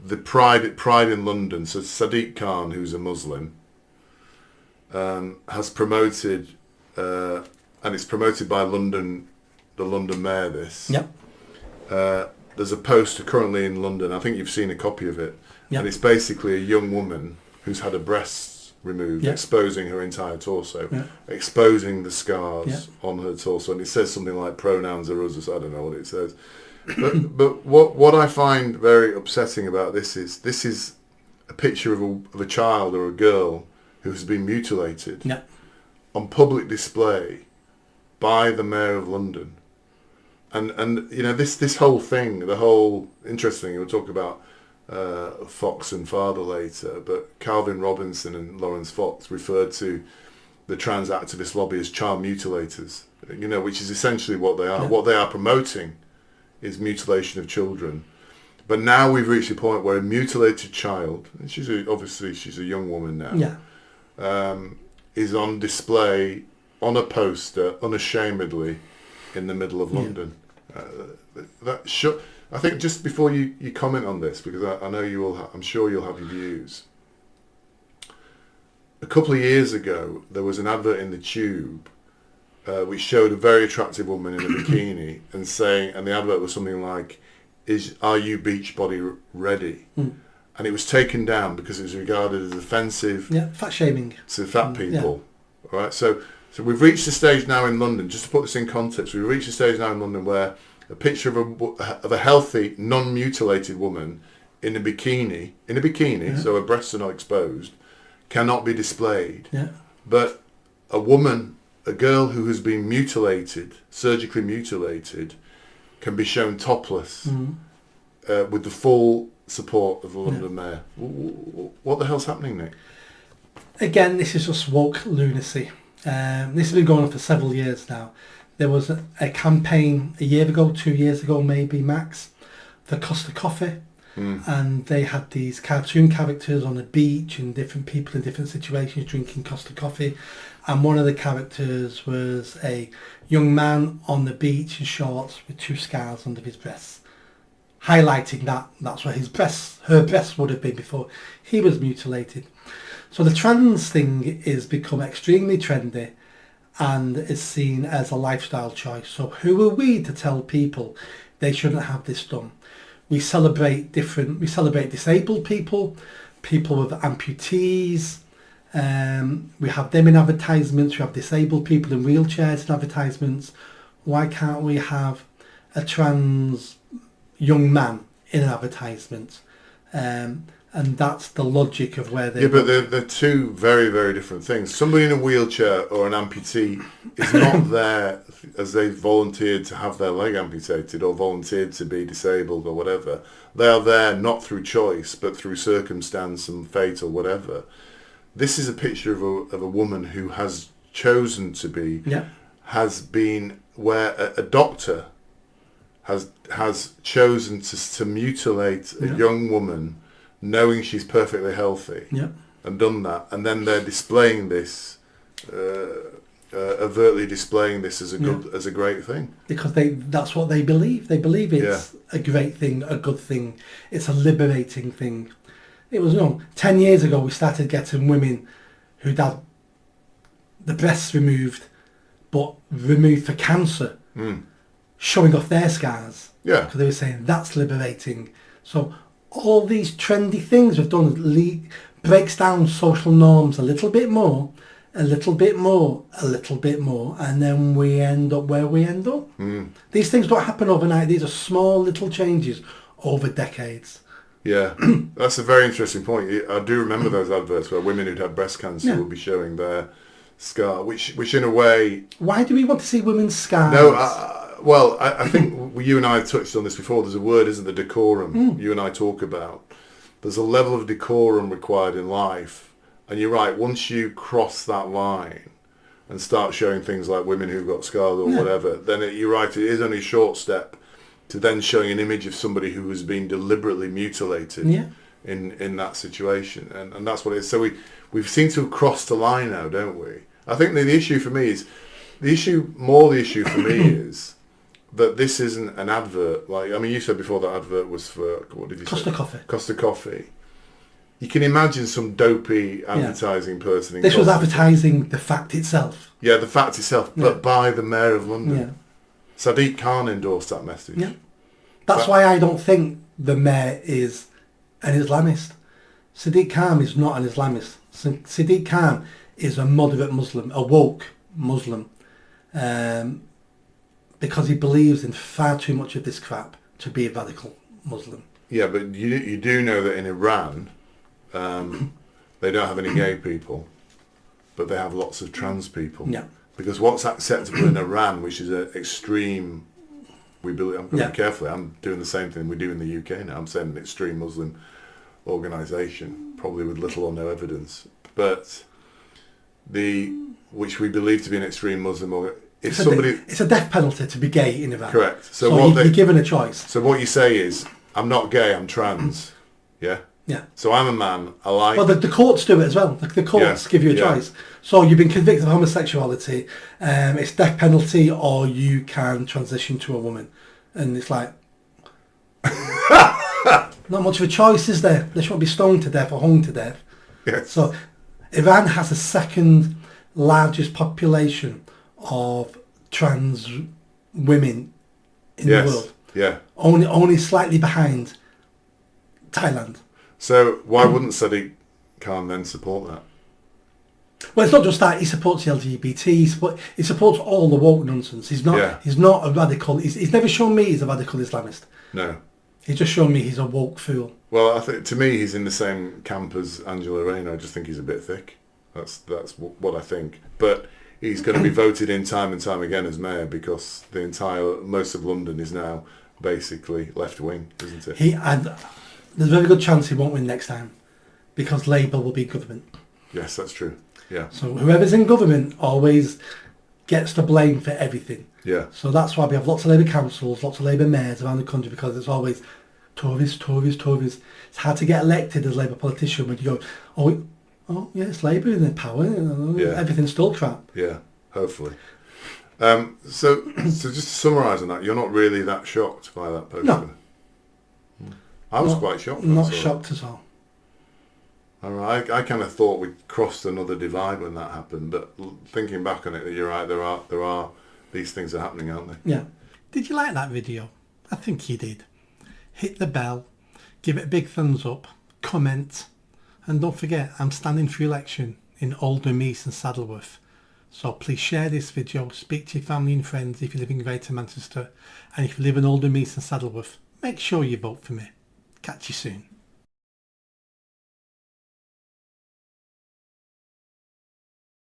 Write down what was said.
the Pride in London. So Sadiq Khan, who's a Muslim, has promoted, and it's promoted by the London Mayor. This. Yep. There's a poster currently in London. I think you've seen a copy of it, yep. and it's basically a young woman who's had her breasts removed, yep. exposing her entire torso, yep. exposing the scars yep. on her torso, and it says something like "pronouns are us." I don't know what it says. But what I find very upsetting about this is a picture of a child or a girl who has been mutilated yep. on public display by the Mayor of London, and you know this whole thing, the whole interesting. We'll talk about Fox and Father later, but Calvin Robinson and Lawrence Fox referred to the trans activist lobby as child mutilators. You know, which is essentially what they are. Yep. What they are promoting is mutilation of children. But now we've reached a point where a mutilated child, and she's a young woman now, yeah. Is on display on a poster unashamedly in the middle of London. Yeah. I think just before you comment on this, because I know you will, I'm sure you'll have your views. A couple of years ago, there was an advert in the Tube which showed a very attractive woman in a bikini and the advert was something like, "Are you Beachbody ready?" And it was taken down because it was regarded as offensive. Yeah, fat shaming to fat people. Yeah. All right, so we've reached a stage now in London. Just to put this in context, we've reached a stage now in London where a picture of a healthy, non-mutilated woman in a bikini, yeah. So her breasts are not exposed, cannot be displayed. Yeah. But a girl who has been mutilated, surgically mutilated, can be shown topless with the full support of the London Mayor. What the hell's happening, Nick? Again, this is just woke lunacy. This has been going on for several years now. There was a campaign a year ago, 2 years ago, maybe max, for Costa Coffee. And they had these cartoon characters on the beach and different people in different situations drinking Costa Coffee. And one of the characters was a young man on the beach in shorts with 2 scars under his breasts, highlighting that's where her breasts would have been before he was mutilated. So the trans thing is become extremely trendy and is seen as a lifestyle choice. So who are we to tell people they shouldn't have this done? We celebrate disabled people with amputees. We have them in advertisements. We have disabled people in wheelchairs in advertisements. Why can't we have a trans young man in an advertisement? And that's the logic of where they... Yeah, but they're two very, very different things. Somebody in a wheelchair or an amputee is not there as they volunteered to have their leg amputated or volunteered to be disabled or whatever. They are there not through choice, but through circumstance and fate or whatever. This is a picture of a woman who has chosen to be, has been where a doctor has chosen to mutilate a young woman, knowing she's perfectly healthy, and done that, and then they're displaying this, overtly displaying this as a great thing because that's what they believe. They believe it's a great thing, a good thing. It's a liberating thing. It was 10 years ago we started getting women who'd had the breasts removed, but removed for cancer, showing off their scars. Yeah, because they were saying that's liberating. So all these trendy things we've done breaks down social norms a little bit more, and then we end up where we end up. These things don't happen overnight. These are small little changes over decades. Yeah, that's a very interesting point. I do remember those adverts where women who'd had breast cancer would be showing their scar, which in a way... Why do we want to see women's scars? No, I think you and I have touched on this before. There's a word, isn't there, decorum, you and I talk about. There's a level of decorum required in life. And you're right, once you cross that line and start showing things like women who've got scars or whatever, then you're right, it is only a short step to then showing an image of somebody who has been deliberately mutilated in that situation. And that's what it is. So we seem to have crossed the line now, don't we? I think the issue for me is, the issue for me is that this isn't an advert. Like, I mean, you said before that advert was for, what did you Costa say? Coffee. Costa Coffee. You can imagine some dopey advertising person in This was Costa. advertising the fact itself. Yeah, the fact itself, but by the Mayor of London. Yeah. Sadiq Khan endorsed that message. Yeah. That's why I don't think the Mayor is an Islamist. Sadiq Khan is not an Islamist. Sadiq Khan is a moderate Muslim, a woke Muslim, because he believes in far too much of this crap to be a radical Muslim. Yeah, but you do know that in Iran, they don't have any gay people, but they have lots of trans people. Yeah. Because what's acceptable in Iran, which is an extreme, we believe, I'm going to be careful, I'm doing the same thing we do in the UK now. I'm saying an extreme Muslim organisation, probably with little or no evidence, but which we believe to be an extreme Muslim it's a death penalty to be gay in Iran. Correct. So you're given a choice. So what you say is, I'm not gay, I'm trans. Yeah? Yeah. So I'm a man, I like... Well, the courts do it as well. The courts give you a choice. So you've been convicted of homosexuality, it's death penalty, or you can transition to a woman. And it's like... not much of a choice, is there? They shouldn't be stoned to death or hung to death. Yes. So Iran has the second largest population of trans women in the world. Yeah. Only slightly behind Thailand. So why wouldn't Sadiq Khan then support that? Well, it's not just that. He supports the LGBT. He supports all the woke nonsense. He's not. He's not a radical. He's never shown me he's a radical Islamist. No. He's just shown me he's a woke fool. Well, I think to me he's in the same camp as Angela Rayner. I just think he's a bit thick. That's what I think. But he's going to be voted in time and time again as mayor because most of London is now basically left wing, isn't it? There's a very good chance he won't win next time because Labour will be in government. Yes, that's true. Yeah. So whoever's in government always gets the blame for everything. Yeah. So that's why we have lots of Labour councils, lots of Labour mayors around the country because it's always Tories, Tories, Tories. It's hard to get elected as a Labour politician when you go, oh yeah, it's Labour in power. Everything's still crap. Yeah, hopefully. So just to summarise on that, you're not really that shocked by that poster? No. I was quite shocked. Not shocked at all. All right. I kind of thought we'd crossed another divide when that happened, but thinking back on it, you're right. There are these things are happening, aren't they? Yeah. Did you like that video? I think you did. Hit the bell, give it a big thumbs up, comment, and don't forget I'm standing for election in Oldham East and Saddleworth. So please share this video, speak to your family and friends if you live in Greater Manchester, and if you live in Oldham East and Saddleworth, make sure you vote for me. Catch you soon.